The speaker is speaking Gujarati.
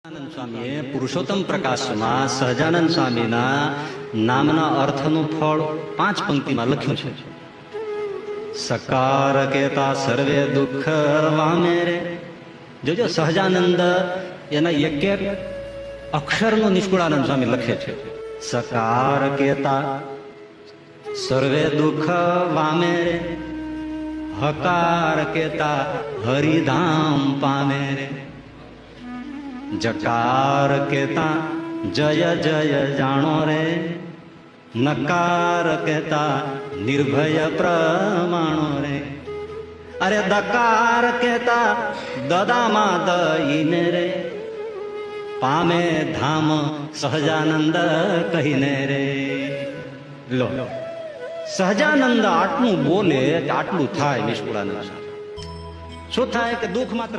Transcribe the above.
આનંદ સ્વામીએ પુરુષોત્તમ પ્રકાશમાં સહજાનંદ સ્વામીના નામના અર્થનું ફળ 5 પંક્તિમાં લખ્યું છે. સકાર કેતા સર્વે દુઃખ વામે રે. જોજો, સહજાનંદ એના એક એક અક્ષરનું નિષ્કુળાનંદ સ્વામી લખે છે. સકાર કેતા સર્વે દુઃખ વામે રે, હકાર કેતા હરિધામ પામે રે, જકાર કેતા જય જય જાણો રે, નકાર કેતા નિર્ભય પ્રમાણો રે, અરે દકાર કેતા દદામાં દઈને રે, પામે ધામ સહજાનંદ કહીને રે. લો, સહજાનંદ આટલું બોલે કે આટલું થાય. નિષ્કુળાનંદ શું થાય કે દુઃખ માત્ર